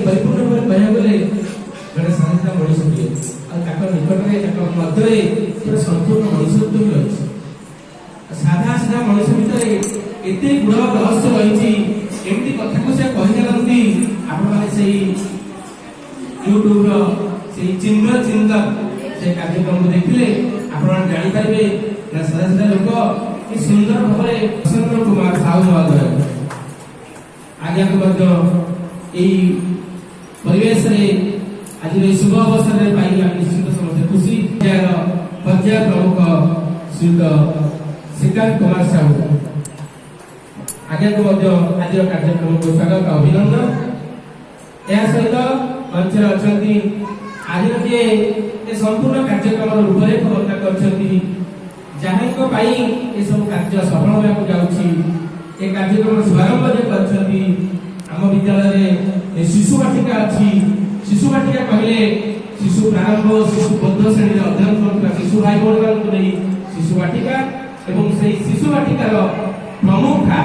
परिपूर्ण भाव कह गले जड़े साधारण मनुष्य निकट में मध्य पूरा संपूर्ण मनुष्यत्व भी रही साधा साधा मनुष्य भितर एत गुण रहस्य रही एमती कथा को से कही आपने यूट्यूब से चिन्ह चिंतन से कार्यक्रम को देखिले आप जापारे ना साधा साधा लोक कि सुंदर भाव में वसंत कुमार साहू महोदय आज्ञा को परिवेश आज शुभ अवसर में पाई निश्चित समस्त खुशी पर्याय प्रमुख श्रीयुत श्रीकांत कुमार साहू आज्ञा को आज कार्यक्रम को स्वागत अभिनंदन यह सहित मंच अच्छा आज जे संपूर्ण कार्यक्रम रूपरेख वर्णना कर जहाँ सब कार्य सफल होगा जाऊँगी ए कार्यक्रम शुभारंभ कर विद्यालय शिशु बाटिका अच्छी शिशु बाटिका कहले शिशु प्रारंभ शिशु बौद्ध श्रेणी अध्ययन कर शिशु भाई भौणी को नहीं शिशु बाटिका एवं से शिशु बाटिकार प्रमुखा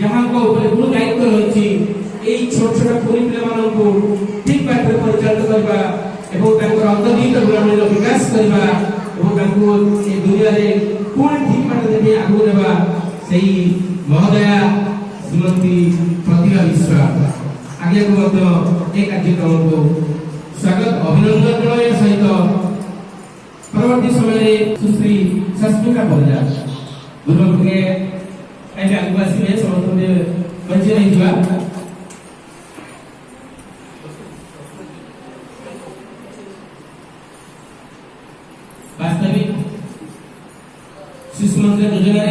जहाँ गुरु दायित्व रही छोट छोट कुनी पिला ठीक बात परिचालित करवा अंतर्निहित गुणावली विकास करवा दुनिया पुणी ठीक बात देखे आगू नेवा महोदया श्रीमती प्रतिभा विश्वास आगे को कार्यक्रम को स्वागत अभिनंदन जनाया सहित परवर्ती समय सुश्री सस्मिका परिजा गुरुमुख के आगे आसवे समस्त बचे रही वास्तविक शिशु मंदिर योजना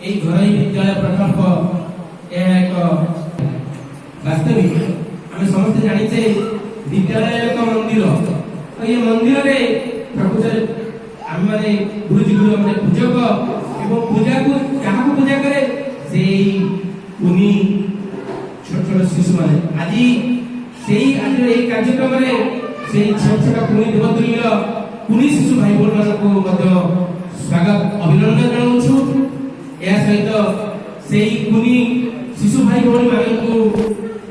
घर विद्यालय प्रकल्प एक वास्तविक आम समस्त जाचे विद्यालय एक मंदिर तो ये मंदिर में प्रकृत आम मैंने गुरुजी गुरु मैंने पूजक एवं पूजा को क्या पूजा करे से कुनी छोट छोट शिशु मैंने आज से आज कार्यक्रम में से छोट छोट कुनी देवतुल्य कुनी शिशु भाई भौणी को स्वागत अभिनंदन जनाऊँ या सहित से कुनी शिशु भाई भौणी मान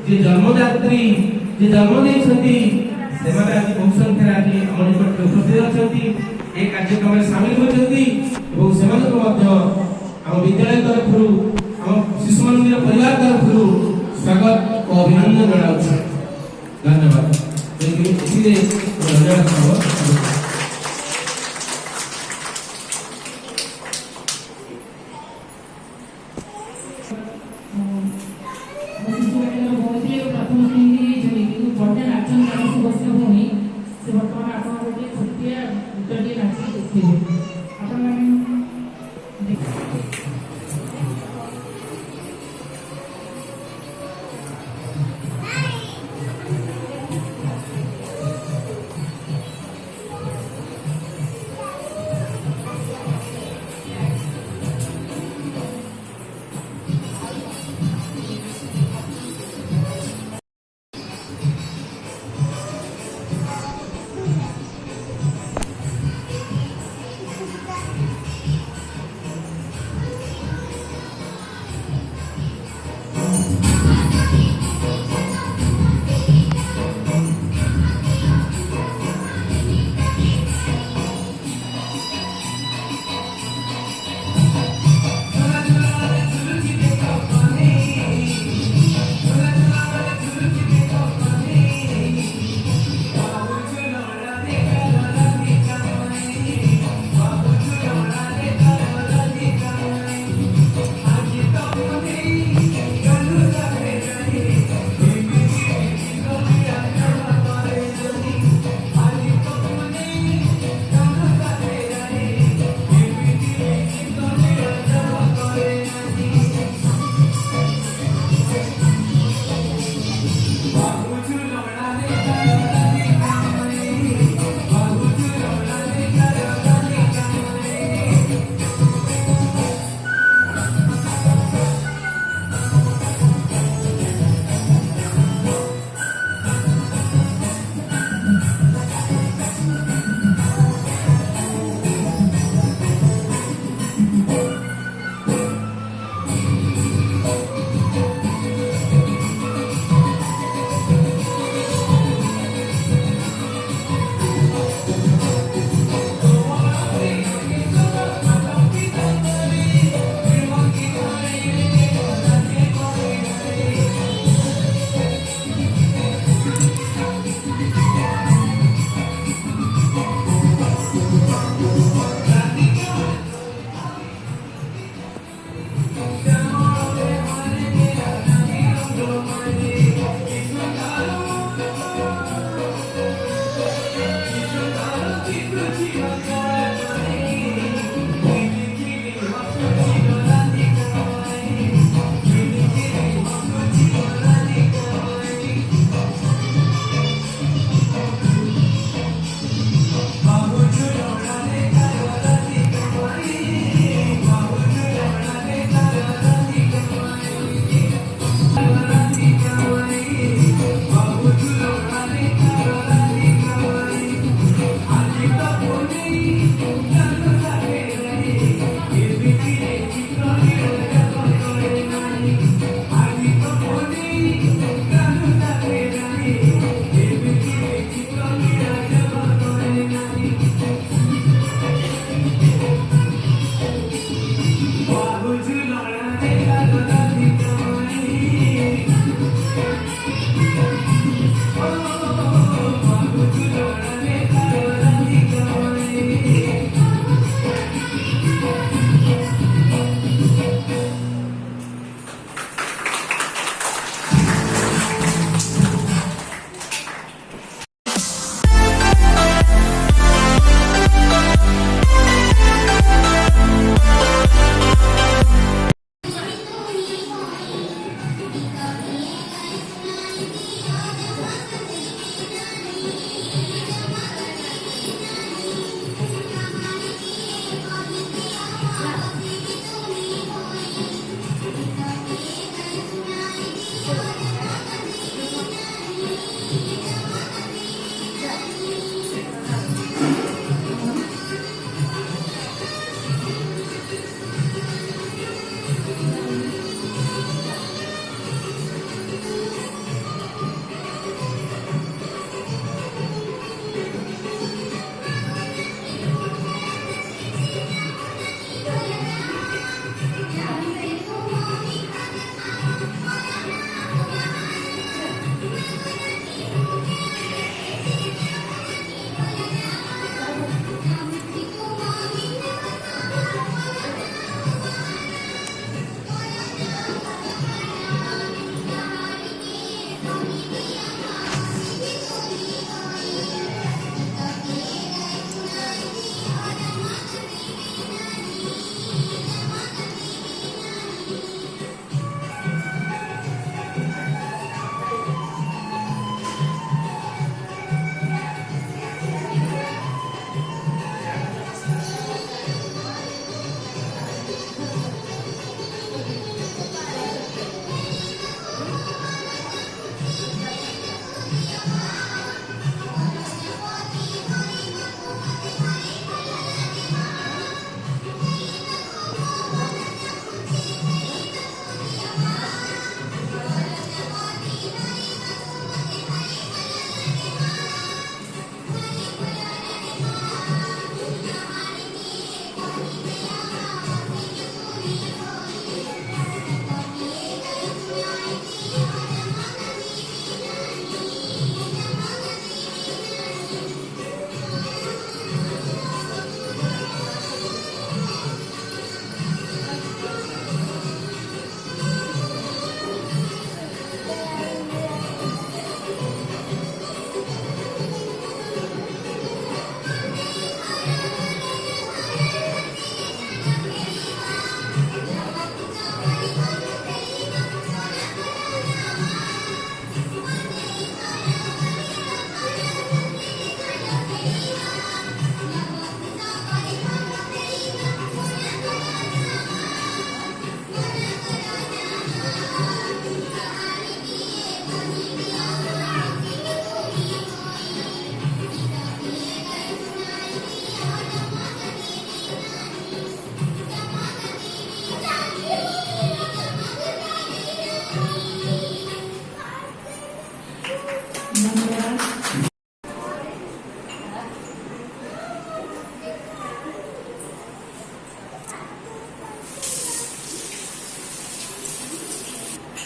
जे जन्मदात्री जे जन्म देती आज बहु संख्या आज आम निकट उपस्थित अच्छा ये कार्यक्रम में सामिल होती आम विद्यालय तरफ आम शिशु मंदिर परिवार तरफ स्वागत और अभिनंदन जनाऊँ धन्यवाद धन्यवाद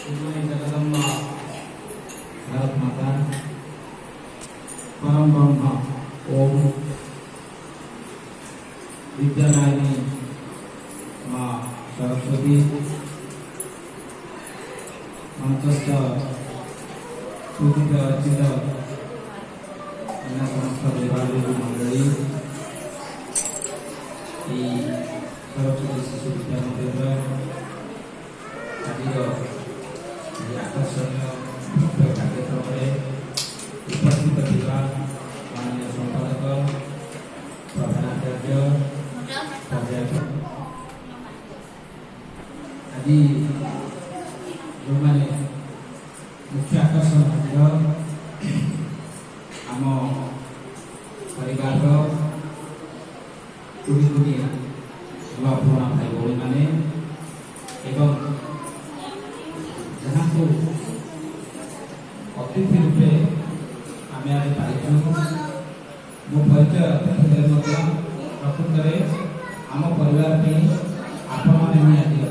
श्रीमती जगदम्बा भारत माता परम ब्रह्म ओम विद्यादायिनी माँ सरस्वती मंचस्थ पूजित अर्चित अन्य समस्त देवालय मंडली सरस्वती शिशु विद्या मंदिर आज आकर्षणीय भव्य कार्यक्रम उपस्थित थिबा माननीय संपादक प्रधानाचार्य पर्यावरण आज जो मैंने मुख्य आकर्षण आम परिवार टुड़ी दुनिया नुआ पुराना भाई भौणी मैंने एवं जहाँ को अतिथि रूपे आम आज पाइचु मो परिचय अतिथि प्रकृत में आम परिवार आपण मैंने